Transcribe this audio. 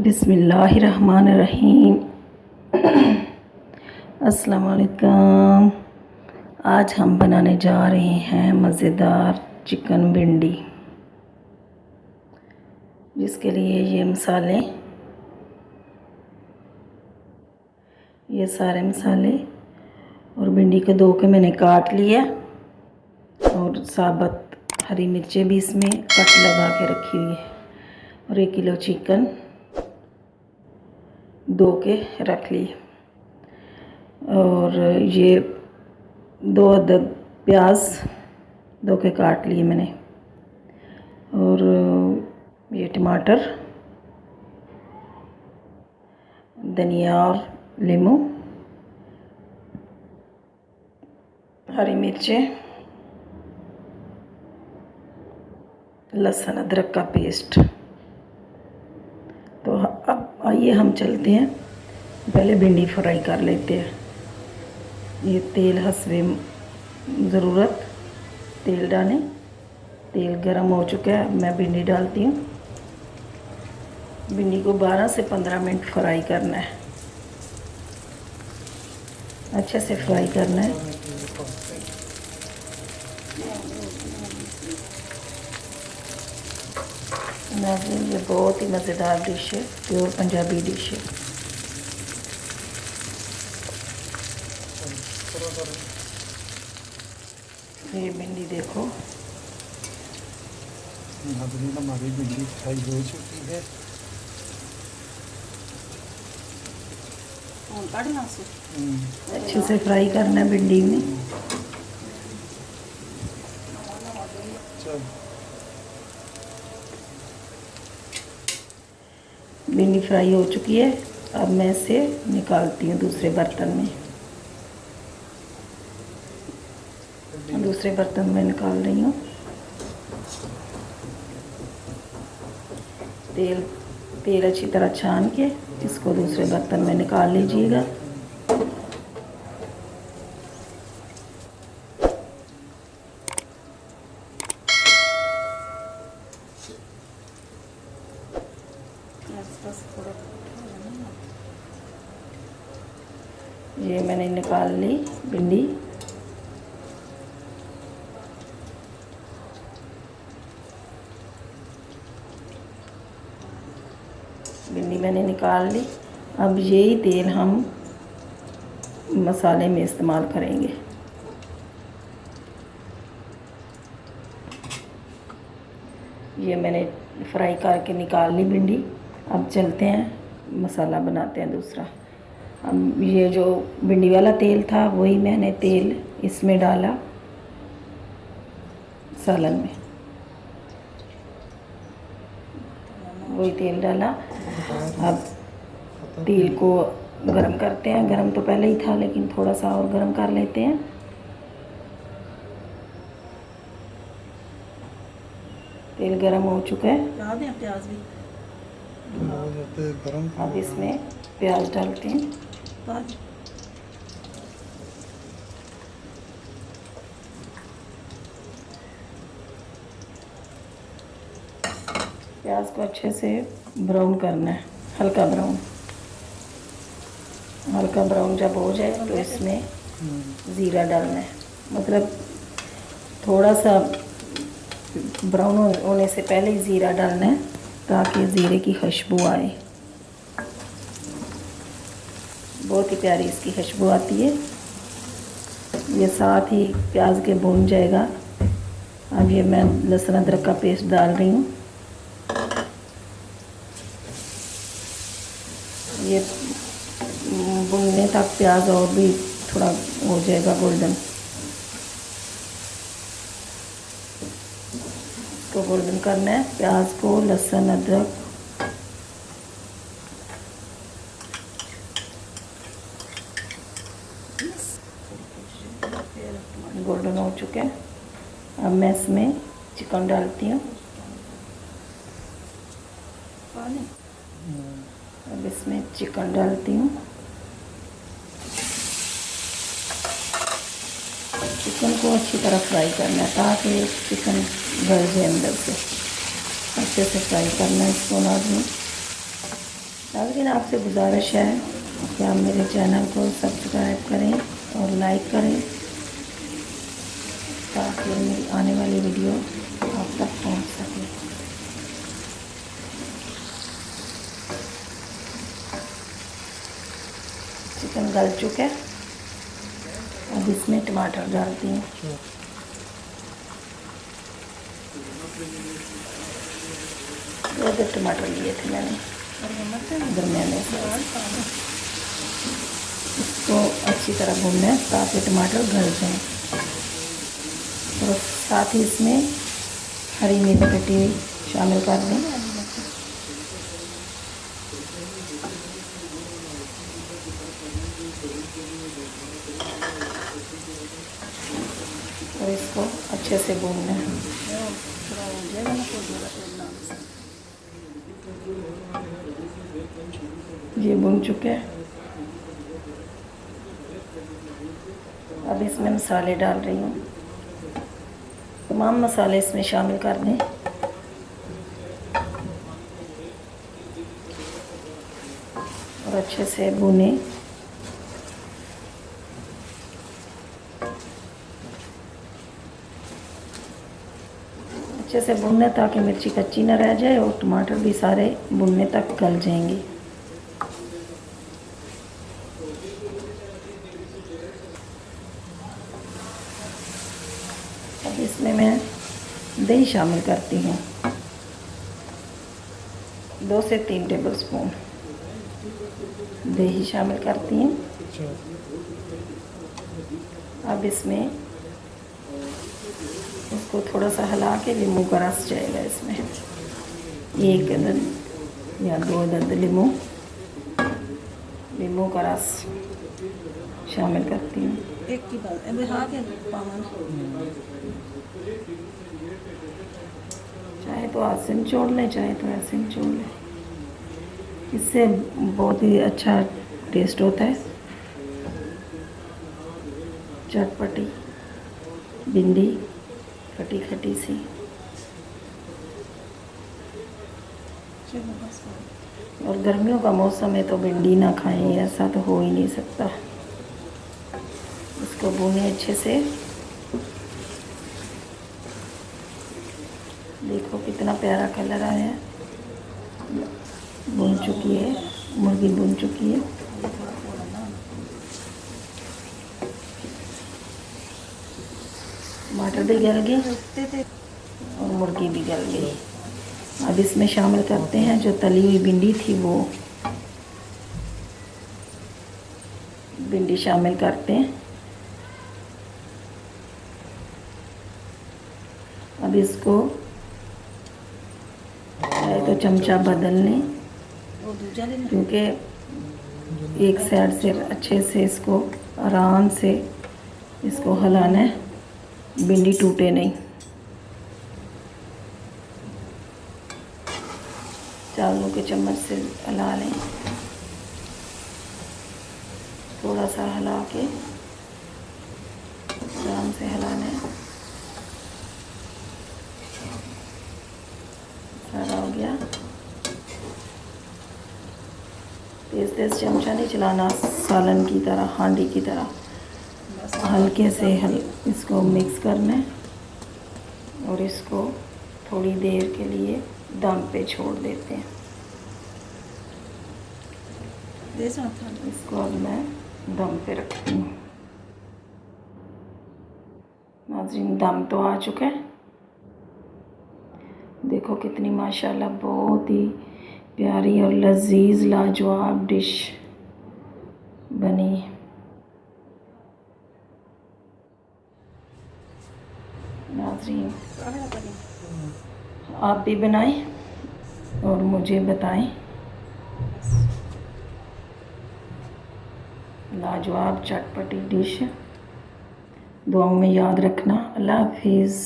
बिस्मिल्लाहिर्रहमानिर्रहीम। अस्सलाम वालेकुम। आज हम बनाने जा रहे हैं मज़ेदार चिकन भिंडी, जिसके लिए ये सारे मसाले और भिंडी को धो के मैंने काट लिया और साबुत हरी मिर्चें भी इसमें कट लगा के रखी हुई है और 1 किलो चिकन धो के रख ली और ये 2 अदद प्याज धो के काट लिए मैंने और ये टमाटर, धनिया और नींबू, हरी मिर्चें, लहसुन अदरक का पेस्ट। तो अब आइए हम चलते हैं, पहले भिंडी फ्राई कर लेते हैं। ये तेल हस्बे ज़रूरत तेल डालें। तेल गरम हो चुका है, मैं भिंडी डालती हूँ। भिंडी को 12 से 15 मिनट फ्राई करना है, अच्छे से फ्राई करना है। नाज़रीन, ये बहुत ही मज़ेदार डिश है, प्योर पंजाबी डिश है। ये भिंडी देखो, हमारी भिंडी फ्राई हो चुकी है। अच्छे से फ्राई करना है भिंडी में। भिंडी फ्राई हो चुकी है, अब मैं इसे निकालती हूँ दूसरे बर्तन में। दूसरे बर्तन में निकाल रही हूँ। तेल अच्छी तरह छान के इसको दूसरे बर्तन में निकाल लीजिएगा। ये मैंने निकाल ली भिंडी। भिंडी मैंने निकाल ली। अब यही तेल हम मसाले में इस्तेमाल करेंगे। ये मैंने फ्राई करके निकाल ली भिंडी। अब चलते हैं मसाला बनाते हैं दूसरा। अब ये जो भिंडी वाला तेल था वही मैंने तेल इसमें डाला, सालन में वही तेल डाला। अब तेल को गरम करते हैं। गरम तो पहले ही था लेकिन थोड़ा सा और गरम कर लेते हैं। तेल गरम हो चुका है। प्याज भी गरम। अब इसमें प्याज डालते हैं। प्याज को अच्छे से ब्राउन करना है, हल्का ब्राउन। हल्का ब्राउन जब हो जाए तो इसमें ज़ीरा डालना है। मतलब थोड़ा सा ब्राउन होने से पहले ही ज़ीरा डालना है ताकि ज़ीरे की खुशबू आए। बहुत ही प्यारी इसकी खुशबू आती है। ये साथ ही प्याज के भून जाएगा। अब ये मैं लहसुन अदरक का पेस्ट डाल रही हूँ। ये भुनने तक प्याज और भी थोड़ा हो जाएगा गोल्डन। इसको गोल्डन करना है प्याज को, लहसुन अदरक। गोल्डन हो चुके हैं। अब मैं इसमें चिकन डालती हूँ। अब इसमें चिकन डालती हूँ। चिकन को अच्छी तरह फ्राई करना है ताकि चिकन गल जाए अंदर से। अच्छे से फ्राई करना है इसको नाज़रीन। नाज़रीन, आपसे गुजारिश है कि आप मेरे चैनल को सब्सक्राइब करें और लाइक करें ताकि मेरी आने वाली वीडियो आप तक पहुंच सके। चिकन गल चुका है, अब इसमें टमाटर डालती हूँ। दो टमाटर लिए थे मैंने दरमियाने से। इसको अच्छी तरह भूनना है ताकि टमाटर गल जाए और साथ ही इसमें हरी मिर्च कटी हुई शामिल कर दें। और इसको अच्छे से भूनना है। ये भून चुके हैं। अब इसमें मसाले डाल रही हूँ। तमाम मसाले इसमें शामिल कर दें। और अच्छे से भुनें। अच्छे से भुनना ताकि मिर्ची कच्ची न रह जाए और टमाटर भी सारे भुनने तक गल जाएंगे। अब इसमें मैं दही शामिल करती हूँ, 2 से 3 टेबलस्पून दही शामिल करती हूँ। अब इसमें इसको थोड़ा सा हिला के नींबू का रस जाएगा इसमें, 1 अदद या 2 अदद नींबू का रस शामिल करती हूँ। एक की बात के पावन चाहे तो हाथ से निचोड़ लें, चाहे तो ऐसे निचोड़ लें। इससे बहुत ही अच्छा टेस्ट होता है। चटपटी भिंडी खटी खटी सी। और गर्मियों का मौसम है तो भिंडी ना खाएं, ऐसा तो हो ही नहीं सकता। इसको भूनें अच्छे से। देखो कितना प्यारा कलर आया है। भून चुकी है, मुर्गी भून चुकी है। टमाटर भी गल गए और मुर्गी भी गल गई। अब इसमें शामिल करते हैं जो तली हुई भिंडी थी, वो भिंडी शामिल करते हैं। अब इसको चाहे तो चमचा बदल लें, क्योंकि एक साइड से अच्छे से इसको आराम से इसको हिलाना है, भिंडी टूटे नहीं। चावलों के चम्मच से हिला लें, थोड़ा सा हिला के आराम से हिलाना है। सारा हो गया। तेज तेज चमचा नहीं चलाना, सालन की तरह, हांडी की तरह। हल्के से इसको मिक्स करना है और इसको थोड़ी देर के लिए दम पे छोड़ देते हैं। इसको अब मैं दम पे रखती हूँ। नाज़रीन, दम तो आ चुका है। देखो कितनी माशाल्लाह बहुत ही प्यारी और लजीज लाजवाब डिश बनी। नाज़रीन, आप भी बनाएं और मुझे बताएं। लाजवाब चटपटी डिश। दुआओं में याद रखना। अल्लाह हाफिज़।